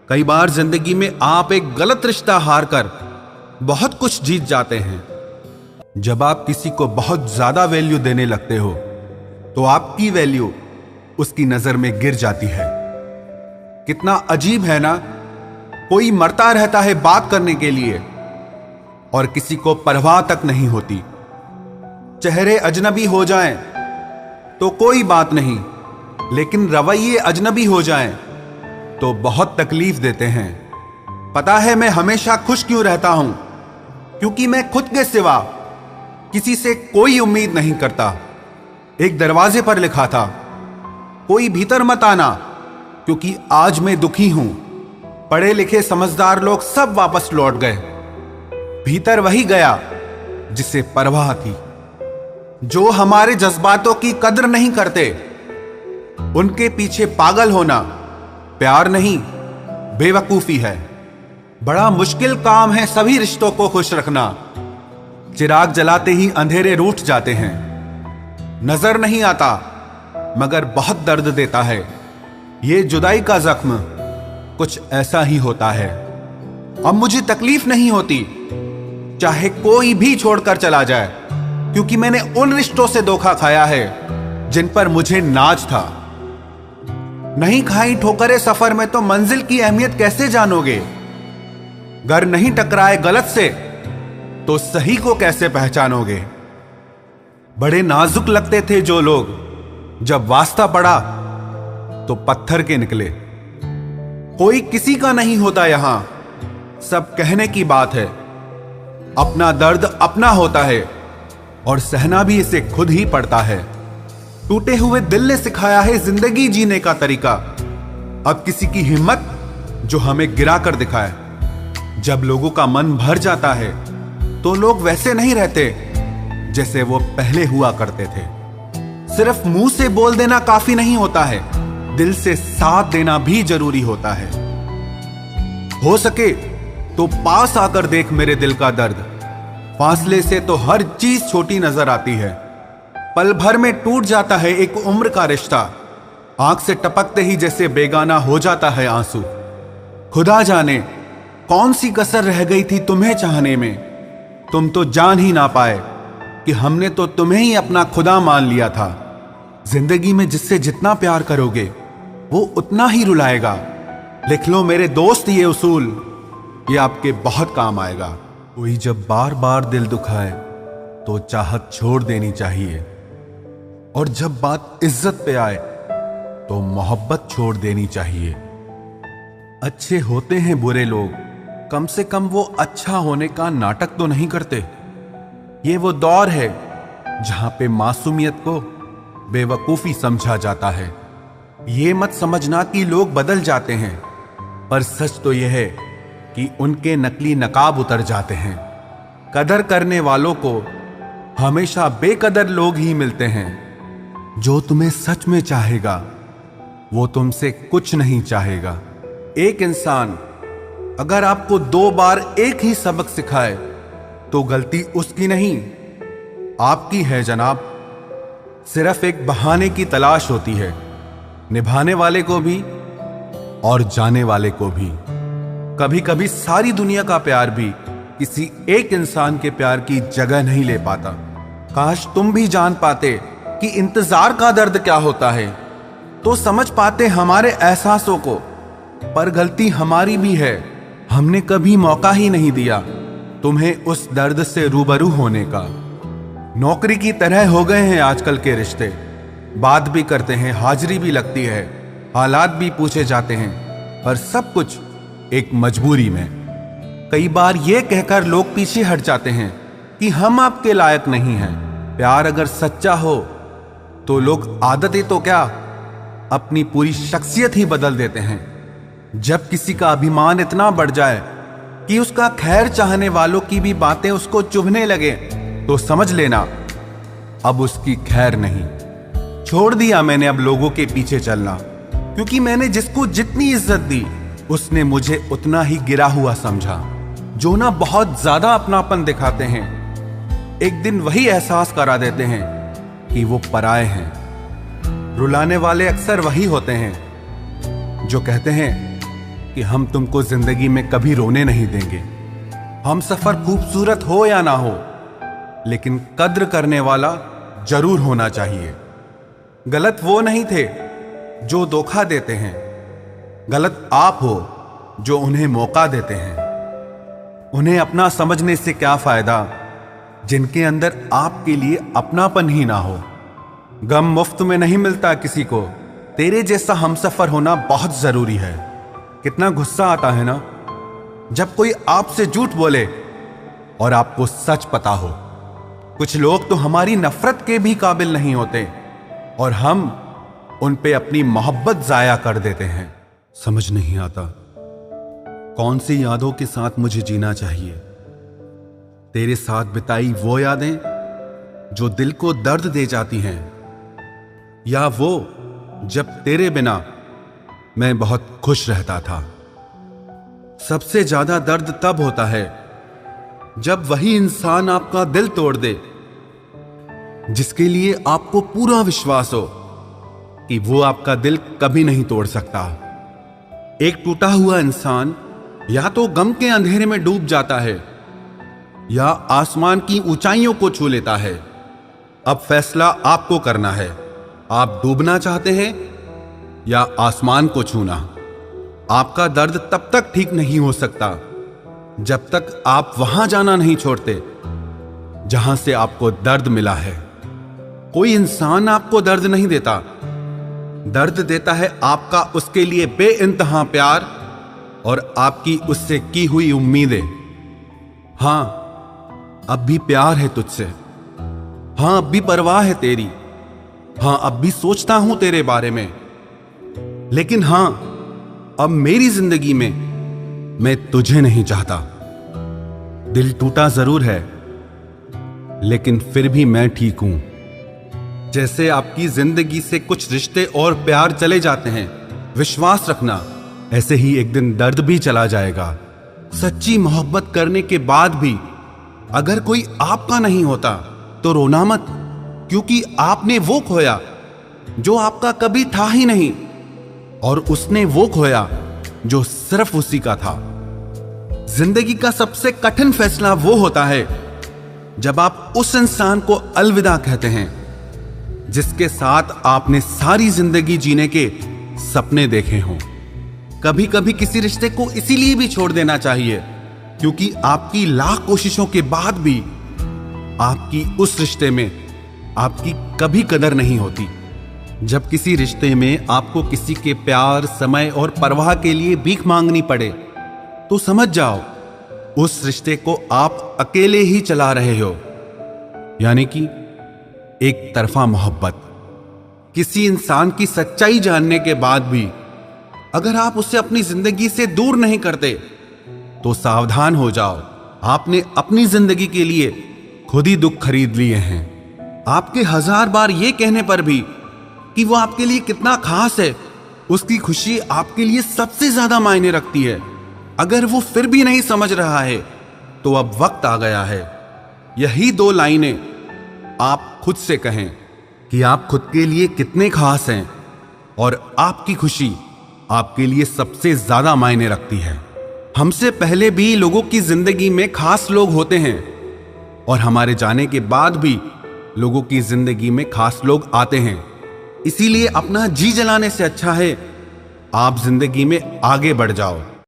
कई बार जिंदगी में आप एक गलत रिश्ता हार कर बहुत कुछ जीत जाते हैं। जब आप किसी को बहुत ज्यादा वैल्यू देने लगते हो तो आपकी वैल्यू उसकी नजर में गिर जाती है। कितना अजीब है ना, कोई मरता रहता है बात करने के लिए और किसी को परवाह तक नहीं होती। चेहरे अजनबी हो जाएं तो कोई बात नहीं, लेकिन रवैये अजनबी हो जाएं तो बहुत तकलीफ देते हैं। पता है मैं हमेशा खुश क्यों रहता हूं? क्योंकि मैं खुद के सिवा किसी से कोई उम्मीद नहीं करता। एक दरवाजे पर लिखा था, कोई भीतर मत आना, क्योंकि आज मैं दुखी हूं। पढ़े लिखे समझदार लोग सब वापस लौट गए। भीतर वही गया जिसे परवाह थी। जो हमारे जज्बातों की कदर नहीं करते, उनके पीछे पागल होना प्यार नहीं, बेवकूफी है। बड़ा मुश्किल काम है सभी रिश्तों को खुश रखना। चिराग जलाते ही अंधेरे रूठ जाते हैं। नजर नहीं आता मगर बहुत दर्द देता है। ये जुदाई का जख्म कुछ ऐसा ही होता है। अब मुझे तकलीफ नहीं होती चाहे कोई भी छोड़कर चला जाए, क्योंकि मैंने उन रिश्तों से धोखा खाया है जिन पर मुझे नाज था। नहीं खाई ठोकरें सफर में तो मंजिल की अहमियत कैसे जानोगे? घर नहीं टकराए गलत से तो सही को कैसे पहचानोगे? बड़े नाजुक लगते थे जो लोग, जब वास्ता पड़ा तो पत्थर के निकले। कोई किसी का नहीं होता यहां, सब कहने की बात है। अपना दर्द अपना होता है और सहना भी इसे खुद ही पड़ता है। टूटे हुए दिल ने सिखाया है जिंदगी जीने का तरीका। अब किसी की हिम्मत जो हमें गिरा कर दिखाए। जब लोगों का मन भर जाता है तो लोग वैसे नहीं रहते जैसे वो पहले हुआ करते थे। सिर्फ मुंह से बोल देना काफी नहीं होता है, दिल से साथ देना भी जरूरी होता है। हो सके तो पास आकर देख मेरे दिल का दर्द। फासले से तो हर चीज छोटी नजर आती है। पल भर में टूट जाता है एक उम्र का रिश्ता। आंख से टपकते ही जैसे बेगाना हो जाता है आंसू। खुदा जाने कौन सी कसर रह गई थी तुम्हें चाहने में। तुम तो जान ही ना पाए कि हमने तो तुम्हें ही अपना खुदा मान लिया था। जिंदगी में जिससे जितना प्यार करोगे वो उतना ही रुलाएगा। लिख लो मेरे दोस्त ये उसूल, ये आपके बहुत काम आएगा। कोई जब बार बार दिल दुखाए तो चाहत छोड़ देनी चाहिए, और जब बात इज्जत पे आए तो मोहब्बत छोड़ देनी चाहिए। अच्छे होते हैं बुरे लोग, कम से कम वो अच्छा होने का नाटक तो नहीं करते। ये वो दौर है जहां पे मासूमियत को बेवकूफी समझा जाता है। ये मत समझना कि लोग बदल जाते हैं, पर सच तो यह है कि उनके नकली नकाब उतर जाते हैं। कदर करने वालों को हमेशा बेकदर लोग ही मिलते हैं। जो तुम्हें सच में चाहेगा वो तुमसे कुछ नहीं चाहेगा। एक इंसान अगर आपको 2 बार एक ही सबक सिखाए तो गलती उसकी नहीं आपकी है जनाब। सिर्फ एक बहाने की तलाश होती है, निभाने वाले को भी और जाने वाले को भी। कभी कभी सारी दुनिया का प्यार भी किसी एक इंसान के प्यार की जगह नहीं ले पाता। काश तुम भी जान पाते कि इंतजार का दर्द क्या होता है, तो समझ पाते हमारे एहसासों को। पर गलती हमारी भी है, हमने कभी मौका ही नहीं दिया तुम्हें उस दर्द से रूबरू होने का। नौकरी की तरह हो गए हैं आजकल के रिश्ते। बात भी करते हैं, हाजिरी भी लगती है, हालात भी पूछे जाते हैं, पर सब कुछ एक मजबूरी में। कई बार ये कहकर लोग पीछे हट जाते हैं कि हम आपके लायक नहीं हैं। प्यार अगर सच्चा हो तो लोग आदतें तो क्या, अपनी पूरी शख्सियत ही बदल देते हैं। जब किसी का अभिमान इतना बढ़ जाए कि उसका खैर चाहने वालों की भी बातें उसको चुभने लगे, तो समझ लेना अब उसकी खैर नहीं। छोड़ दिया मैंने अब लोगों के पीछे चलना, क्योंकि मैंने जिसको जितनी इज्जत दी उसने मुझे उतना ही गिरा हुआ समझा। जो ना बहुत ज्यादा अपनापन दिखाते हैं, एक दिन वही एहसास करा देते हैं कि वो पराए हैं। रुलाने वाले अक्सर वही होते हैं जो कहते हैं कि हम तुमको जिंदगी में कभी रोने नहीं देंगे। हम सफर खूबसूरत हो या ना हो, लेकिन कद्र करने वाला जरूर होना चाहिए। गलत वो नहीं थे जो धोखा देते हैं, गलत आप हो जो उन्हें मौका देते हैं। उन्हें अपना समझने से क्या फायदा जिनके अंदर आपके लिए अपनापन ही ना हो। गम मुफ्त में नहीं मिलता किसी को, तेरे जैसा हमसफर होना बहुत जरूरी है। कितना गुस्सा आता है ना जब कोई आपसे झूठ बोले और आपको सच पता हो। कुछ लोग तो हमारी नफरत के भी काबिल नहीं होते और हम उन पे अपनी मोहब्बत जाया कर देते हैं। समझ नहीं आता कौन सी यादों के साथ मुझे जीना चाहिए। तेरे साथ बिताई वो यादें जो दिल को दर्द दे जाती हैं, या वो जब तेरे बिना मैं बहुत खुश रहता था। सबसे ज्यादा दर्द तब होता है जब वही इंसान आपका दिल तोड़ दे जिसके लिए आपको पूरा विश्वास हो कि वो आपका दिल कभी नहीं तोड़ सकता। एक टूटा हुआ इंसान या तो गम के अंधेरे में डूब जाता है या आसमान की ऊंचाइयों को छू लेता है। अब फैसला आपको करना है, आप डूबना चाहते हैं या आसमान को छूना। आपका दर्द तब तक ठीक नहीं हो सकता जब तक आप वहां जाना नहीं छोड़ते जहां से आपको दर्द मिला है। कोई इंसान आपको दर्द नहीं देता, दर्द देता है आपका उसके लिए बेइंतहा प्यार और आपकी उससे की हुई उम्मीदें। हां, अब भी प्यार है तुझसे, हां अब भी परवाह है तेरी, हां अब भी सोचता हूं तेरे बारे में। लेकिन हां, अब मेरी जिंदगी में मैं तुझे नहीं चाहता। दिल टूटा जरूर है, लेकिन फिर भी मैं ठीक हूं। जैसे आपकी जिंदगी से कुछ रिश्ते और प्यार चले जाते हैं, विश्वास रखना ऐसे ही एक दिन दर्द भी चला जाएगा। सच्ची मोहब्बत करने के बाद भी अगर कोई आपका नहीं होता तो रोना मत, क्योंकि आपने वो खोया जो आपका कभी था ही नहीं, और उसने वो खोया जो सिर्फ उसी का था। जिंदगी का सबसे कठिन फैसला वो होता है जब आप उस इंसान को अलविदा कहते हैं जिसके साथ आपने सारी जिंदगी जीने के सपने देखे हों। कभी कभी किसी रिश्ते को इसीलिए भी छोड़ देना चाहिए क्योंकि आपकी लाख कोशिशों के बाद भी आपकी उस रिश्ते में आपकी कभी कदर नहीं होती। जब किसी रिश्ते में आपको किसी के प्यार, समय और परवाह के लिए भीख मांगनी पड़े तो समझ जाओ उस रिश्ते को आप अकेले ही चला रहे हो, यानी कि एक तरफा मोहब्बत। किसी इंसान की सच्चाई जानने के बाद भी अगर आप उसे अपनी जिंदगी से दूर नहीं करते तो सावधान हो जाओ, आपने अपनी जिंदगी के लिए खुद ही दुख खरीद लिए हैं। आपके 1000 बार ये कहने पर भी कि वो आपके लिए कितना खास है, उसकी खुशी आपके लिए सबसे ज्यादा मायने रखती है। अगर वो फिर भी नहीं समझ रहा है तो अब वक्त आ गया है यही 2 लाइनें आप खुद से कहें कि आप खुद के लिए कितने खास हैं और आपकी खुशी आपके लिए सबसे ज्यादा मायने रखती है। हमसे पहले भी लोगों की जिंदगी में खास लोग होते हैं और हमारे जाने के बाद भी लोगों की जिंदगी में खास लोग आते हैं। इसीलिए अपना जी जलाने से अच्छा है आप जिंदगी में आगे बढ़ जाओ।